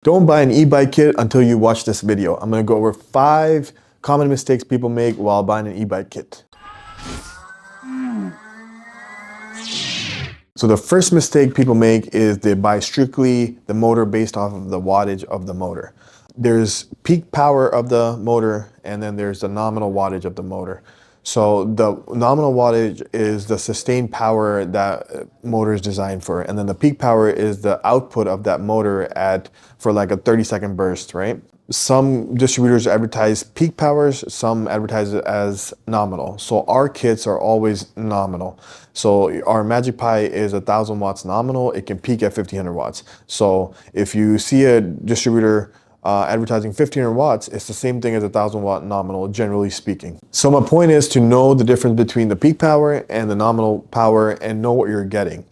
Don't buy an e-bike kit until you watch this video. I'm going to go over 5 common mistakes people make while buying an e-bike kit. So the first mistake people make is they buy strictly the motor based off of the wattage of the motor. There's peak power of the motor, and then there's the nominal wattage of the motor. So the nominal wattage is the sustained power that motor is designed for, and then the peak power is the output of that motor for like a 30-second burst, right? Some distributors advertise peak powers, some advertise it as nominal. So our kits are always nominal. So our Magic Pi is 1,000 watts nominal. It can peak at 1,500 watts. So if you see a distributor advertising 1,500 watts, it's the same thing as 1,000 watt nominal, generally speaking. So my point is to know the difference between the peak power and the nominal power and know what you're getting.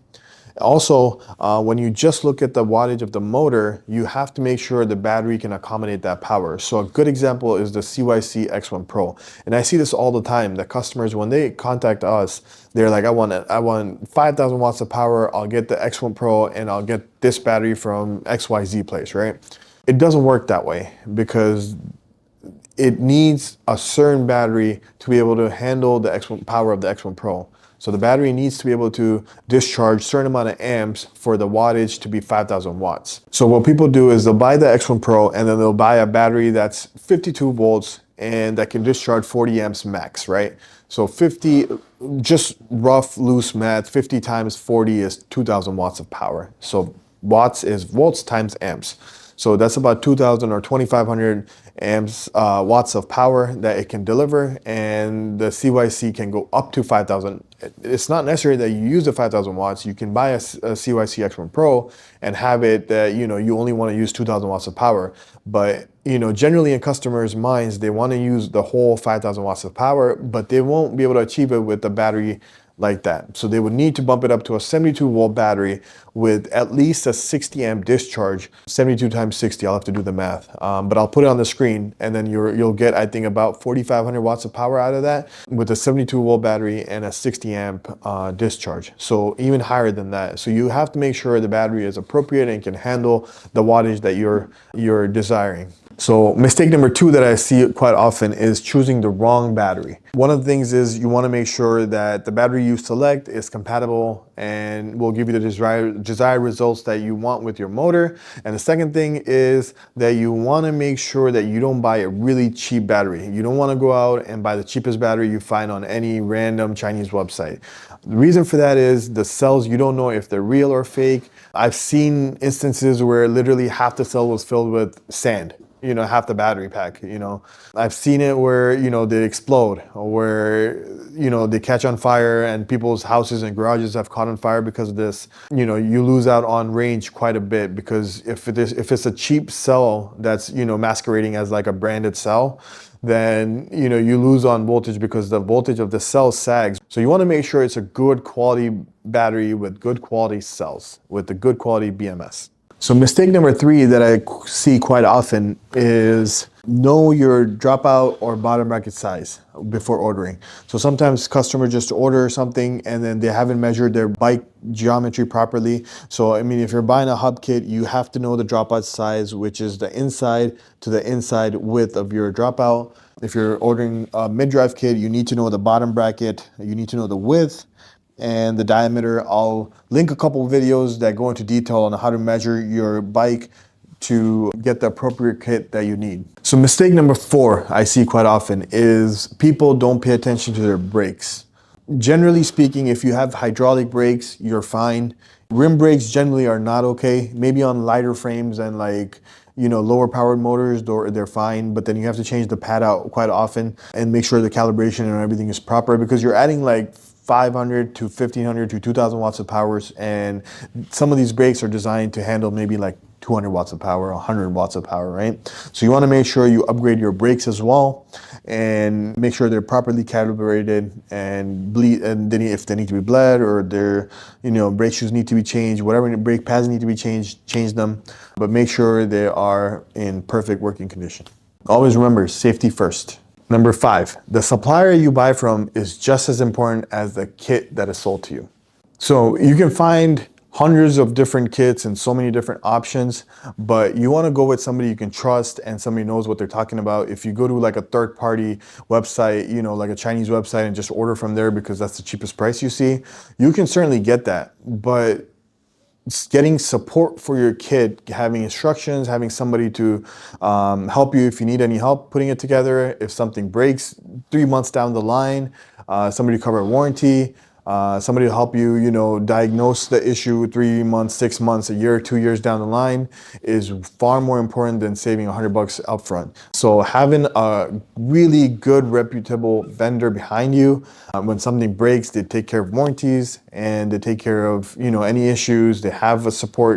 Also, when you just look at the wattage of the motor, you have to make sure the battery can accommodate that power. So a good example is the CYC X1 Pro. And I see this all the time. The customers, when they contact us, they're like, I want 5,000 watts of power. I'll get the X1 Pro and I'll get this battery from XYZ place, right? It doesn't work that way because it needs a certain battery to be able to handle the X1 power of the X1 Pro. So the battery needs to be able to discharge a certain amount of amps for the wattage to be 5,000 watts. So what people do is they'll buy the X1 Pro and then they'll buy a battery that's 52 volts and that can discharge 40 amps max, right? So 50, just rough, loose math, 50 times 40 is 2,000 watts of power. So watts is volts times amps. So that's about 2,000 or 2,500 amps, watts of power that it can deliver, and the CYC can go up to 5,000. It's not necessary that you use the 5,000 watts. You can buy a CYC X1 Pro and have it that, you only want to use 2,000 watts of power. But, generally in customers' minds, they want to use the whole 5,000 watts of power, but they won't be able to achieve it with the battery like that. So they would need to bump it up to a 72 volt battery with at least a 60 amp discharge. 72 times 60, I'll have to do the math, but I'll put it on the screen, and then you'll get, I think, about 4,500 watts of power out of that with a 72 volt battery and a 60 amp discharge. So even higher than that. So you have to make sure the battery is appropriate and can handle the wattage that you're desiring. So mistake number 2 that I see quite often is choosing the wrong battery. One of the things is you want to make sure that the battery you select is compatible and will give you the desired results that you want with your motor. And the second thing is that you want to make sure that you don't buy a really cheap battery. You don't want to go out and buy the cheapest battery you find on any random Chinese website. The reason for that is the cells, you don't know if they're real or fake. I've seen instances where literally half the cell was filled with sand. Half the battery pack, I've seen it where, they explode, or where, they catch on fire and people's houses and garages have caught on fire because of this. You lose out on range quite a bit because if it's a cheap cell that's, masquerading as like a branded cell, then, you lose on voltage because the voltage of the cell sags. So you want to make sure it's a good quality battery with good quality cells, with the good quality BMS. So mistake number 3 that I see quite often is know your dropout or bottom bracket size before ordering. So sometimes customers just order something and then they haven't measured their bike geometry properly. So if you're buying a hub kit, you have to know the dropout size, which is the inside to the inside width of your dropout. If you're ordering a mid-drive kit, you need to know the bottom bracket, you need to know the width and the diameter. I'll link a couple of videos that go into detail on how to measure your bike to get the appropriate kit that you need. So mistake number 4 I see quite often is people don't pay attention to their brakes. Generally speaking, if you have hydraulic brakes, you're fine. Rim brakes generally are not okay. Maybe on lighter frames and lower powered motors, they're fine, but then you have to change the pad out quite often and make sure the calibration and everything is proper because you're adding 500 to 1,500 to 2,000 watts of powers, and some of these brakes are designed to handle maybe 200 watts of power, 100 watts of power, right? So you want to make sure you upgrade your brakes as well and make sure they're properly calibrated and then if they need to be bled or their brake shoes need to be changed, whatever brake pads need to be changed, change them, but make sure they are in perfect working condition. Always remember, safety first. Number 5, the supplier you buy from is just as important as the kit that is sold to you. So you can find hundreds of different kits and so many different options, but you want to go with somebody you can trust and somebody knows what they're talking about. If you go to like a third party website, you know, like a Chinese website, and just order from there because that's the cheapest price you see, you can certainly get that. But getting support for your kit, having instructions, having somebody to help you if you need any help putting it together, if something breaks 3 months down the line, somebody to cover a warranty, somebody to help you, you know, diagnose the issue 3 months, 6 months, a year, 2 years down the line is far more important than saving $100 upfront. So having a really good, reputable vendor behind you, when something breaks, they take care of warranties and they take care of, you know, any issues. They have a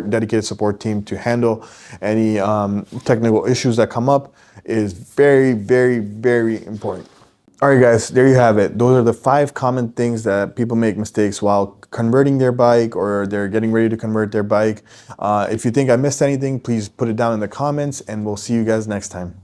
dedicated support team to handle any technical issues that come up is very, very, very important. All right, guys, there you have it. Those are the 5 common things that people make mistakes while converting their bike or they're getting ready to convert their bike. If you think I missed anything, please put it down in the comments and we'll see you guys next time.